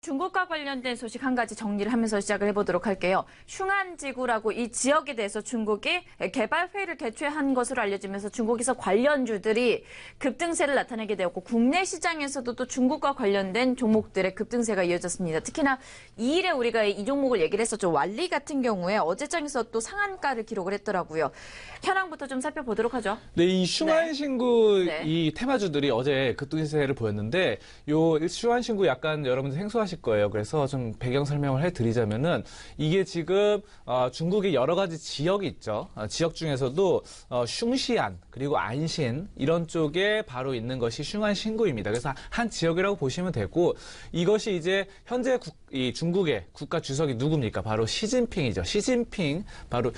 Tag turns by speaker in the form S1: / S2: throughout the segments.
S1: 중국과 관련된 소식 한 가지 정리를 하면서 시작을 해보도록 할게요. 슝안지구라고 이 지역에 대해서 중국이 개발회의를 개최한 것으로 알려지면서 중국에서 관련주들이 급등세를 나타내게 되었고 국내 시장에서도 또 중국과 관련된 종목들의 급등세가 이어졌습니다. 특히나 2일에 우리가 이 종목을 얘기를 했었죠. 왈리 같은 경우에 어제장에서 또 상한가를 기록을 했더라고요. 현황부터 좀 살펴보도록 하죠.
S2: 네, 이 슝안신구
S1: 네.
S2: 이 테마주들이 어제 급등세를 보였는데 요 슝안신구 약간 여러분들 생소하실 거예요. 그래서 좀 배경 설명을 해드리자면은 이게 지금 중국의 여러 가지 지역이 있죠. 지역 중에서도 슝시안 그리고 안신 이런 쪽에 바로 있는 것이 슝안신구입니다. 그래서 한 지역이라고 보시면 되고 이것이 이제 현재 이 중국의 국가 주석이 누굽니까? 바로 시진핑이죠. 시진핑 바로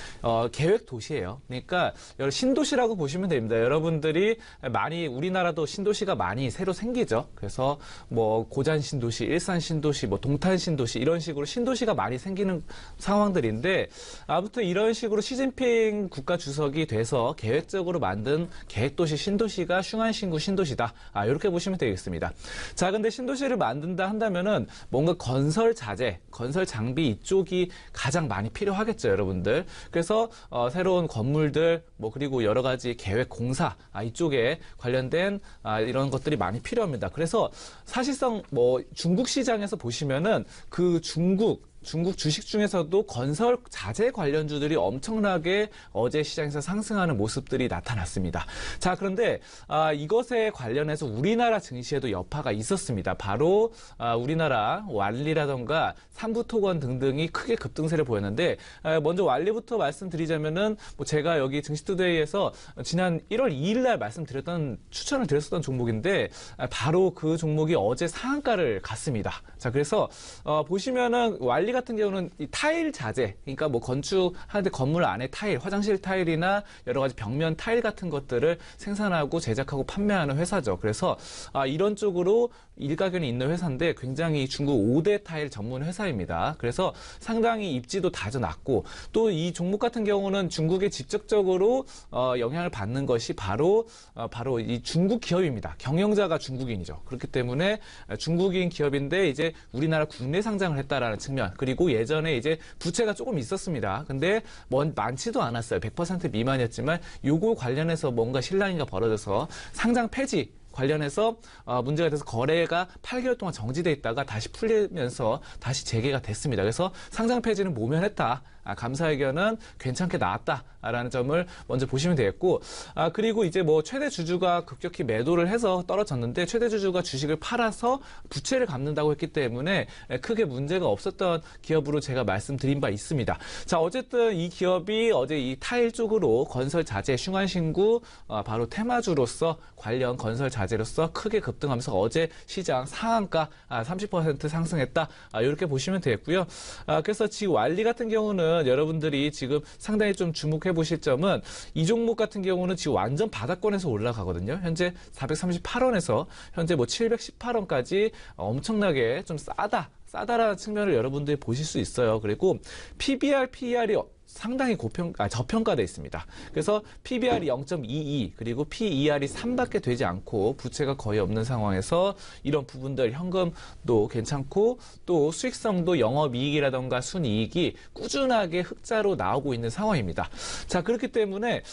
S2: 계획 도시예요. 그러니까 신도시라고 보시면 됩니다. 여러분들이 많이 우리나라도 신도시가 많이 새로 생기죠. 그래서 뭐 고잔 신도시, 일산 신도시, 뭐 동탄 신도시 이런 식으로 신도시가 많이 생기는 상황들인데 아무튼 이런 식으로 시진핑 국가 주석이 돼서 계획적으로 만든 계획도시 신도시가 슝안신구 신도시다. 이렇게 보시면 되겠습니다. 자, 근데 신도시를 만든다 한다면은 뭔가 건설 자재, 건설 장비 이쪽이 가장 많이 필요하겠죠, 여러분들. 그래서 새로운 건물들, 뭐 그리고 여러 가지 계획 공사 이쪽에 관련된 이런 것들이 많이 필요합니다. 그래서 사실상 뭐 중국 시장에서 보시면은 그 중국 주식 중에서도 건설 자재 관련주들이 엄청나게 어제 시장에서 상승하는 모습들이 나타났습니다. 자, 그런데 이것에 관련해서 우리나라 증시에도 여파가 있었습니다. 바로 우리나라 왈리라던가 삼부토건 등등이 크게 급등세를 보였는데 먼저 왈리부터 말씀드리자면은 뭐 제가 여기 증시투데이에서 지난 1월 2일 날 추천을 드렸었던 종목인데 바로 그 종목이 어제 상한가를 갔습니다. 자, 그래서 보시면은 왈리 같은 경우는 이 타일 자재, 그러니까 뭐 건축하는데 건물 안에 타일, 화장실 타일이나 여러 가지 벽면 타일 같은 것들을 생산하고 제작하고 판매하는 회사죠. 그래서 이런 쪽으로 일가견이 있는 회사인데 굉장히 중국 5대 타일 전문 회사입니다. 그래서 상당히 입지도 다져놨고 또 이 종목 같은 경우는 중국에 직접적으로 영향을 받는 것이 바로 이 중국 기업입니다. 경영자가 중국인이죠. 그렇기 때문에 중국인 기업인데 이제 우리나라 국내 상장을 했다라는 측면 그리고 예전에 이제 부채가 조금 있었습니다. 근데 많지도 않았어요. 100% 미만이었지만 요거 관련해서 뭔가 실랑이가 벌어져서 상장 폐지 관련해서 문제가 돼서 거래가 8개월 동안 정지돼 있다가 다시 풀리면서 다시 재개가 됐습니다. 그래서 상장 폐지는 모면했다. 감사의견은 괜찮게 나왔다라는 점을 먼저 보시면 되겠고 그리고 이제 뭐 최대 주주가 급격히 매도를 해서 떨어졌는데 최대 주주가 주식을 팔아서 부채를 갚는다고 했기 때문에 크게 문제가 없었던 기업으로 제가 말씀드린 바 있습니다. 자, 어쨌든 이 기업이 어제 이 타일 쪽으로 건설 자재 슝안신구 바로 테마주로서 관련 건설 자재로서 크게 급등하면서 어제 시장 상한가 30% 상승했다. 이렇게 보시면 되겠고요. 그래서 지금 왈리 같은 경우는 여러분들이 지금 상당히 좀 주목해 보실 점은 이 종목 같은 경우는 지금 완전 바닥권에서 올라가거든요. 현재 438원에서 현재 뭐 718원까지 엄청나게 좀 싸다라는 측면을 여러분들이 보실 수 있어요. 그리고 PBR, PER이 상당히 저평가되어 있습니다. 그래서 PBR이 0.22 그리고 PER이 3밖에 되지 않고 부채가 거의 없는 상황에서 이런 부분들 현금도 괜찮고 또 수익성도 영업이익이라던가 순이익이 꾸준하게 흑자로 나오고 있는 상황입니다. 자, 그렇기 때문에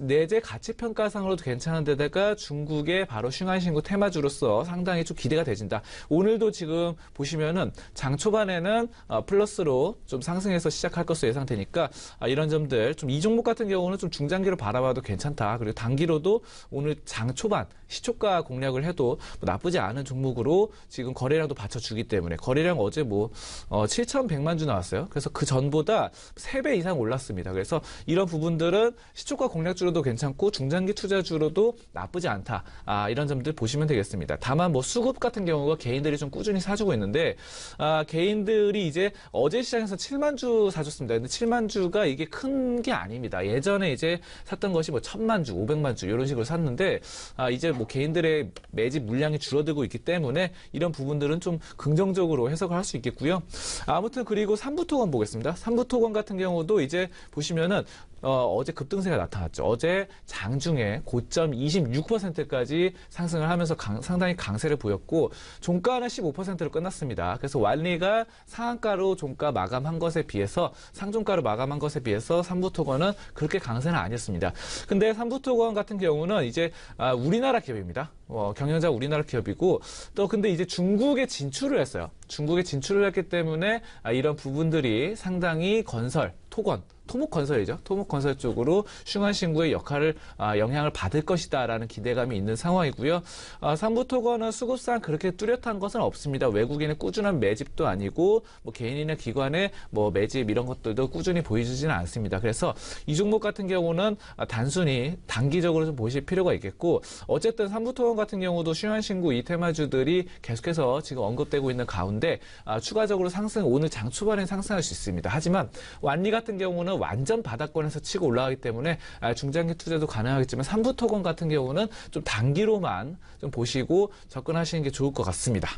S2: 내재 가치평가상으로도 괜찮은 데다가 중국의 바로 슝안신구 테마주로서 상당히 좀 기대가 되진다. 오늘도 지금 보시면은 장 초반에는 플러스로 좀 상승해서 시작할 것으로 예상되니까 이런 점들 좀 이 종목 같은 경우는 좀 중장기로 바라봐도 괜찮다. 그리고 단기로도 오늘 장 초반 시초가 공략을 해도 뭐 나쁘지 않은 종목으로 지금 거래량도 받쳐주기 때문에 거래량 어제 뭐 7,100만 주 나왔어요. 그래서 그 전보다 3배 이상 올랐습니다. 그래서 이런 부분들은 시초가 공략주로도 괜찮고 중장기 투자주로도 나쁘지 않다. 이런 점들 보시면 되겠습니다. 다만 뭐 수급 같은 경우가 개인들이 좀 꾸준히 사주고 있는데 개인들이 이제 어제 시장에서 7만 주 사줬습니다. 근데 7만 주가 이게 큰 게 아닙니다. 예전에 이제 샀던 것이 뭐 1,000만 주, 500만 주 이런 식으로 샀는데 이제 뭐 개인들의 매집 물량이 줄어들고 있기 때문에 이런 부분들은 좀 긍정적으로 해석을 할 수 있겠고요. 아무튼 그리고 삼부토건 보겠습니다. 삼부토건 같은 경우도 이제 보시면은 어제 급등세가 나타났죠. 어제 장중에 고점 26%까지 상승을 하면서 상당히 강세를 보였고 종가는 15%로 끝났습니다. 그래서 완리가 상한가로 종가 마감한 것에 비해서 상종가로 마감한 것에 비해서 삼부토건은 그렇게 강세는 아니었습니다. 근데 삼부토건 같은 경우는 이제 우리나라 기업입니다. 경영자 우리나라 기업이고 또 근데 이제 중국에 진출을 했어요. 중국에 진출을 했기 때문에 이런 부분들이 상당히 토목건설이죠. 토목건설 쪽으로 슝한신구의 영향을 받을 것이다라는 기대감이 있는 상황이고요. 삼부토건은 수급상 그렇게 뚜렷한 것은 없습니다. 외국인의 꾸준한 매집도 아니고 뭐 개인이나 기관의 뭐 매집 이런 것들도 꾸준히 보여주지는 않습니다. 그래서 이 종목 같은 경우는 단순히 단기적으로 좀 보실 필요가 있겠고 어쨌든 삼부토건 같은 경우도 슝한신구 이 테마주들이 계속해서 지금 언급되고 있는 가운데 추가적으로 오늘 장 초반에 상승할 수 있습니다. 하지만 완리 같은 경우는 완전 바닥권에서 치고 올라가기 때문에 중장기 투자도 가능하겠지만 삼부토건 같은 경우는 좀 단기로만 좀 보시고 접근하시는 게 좋을 것 같습니다.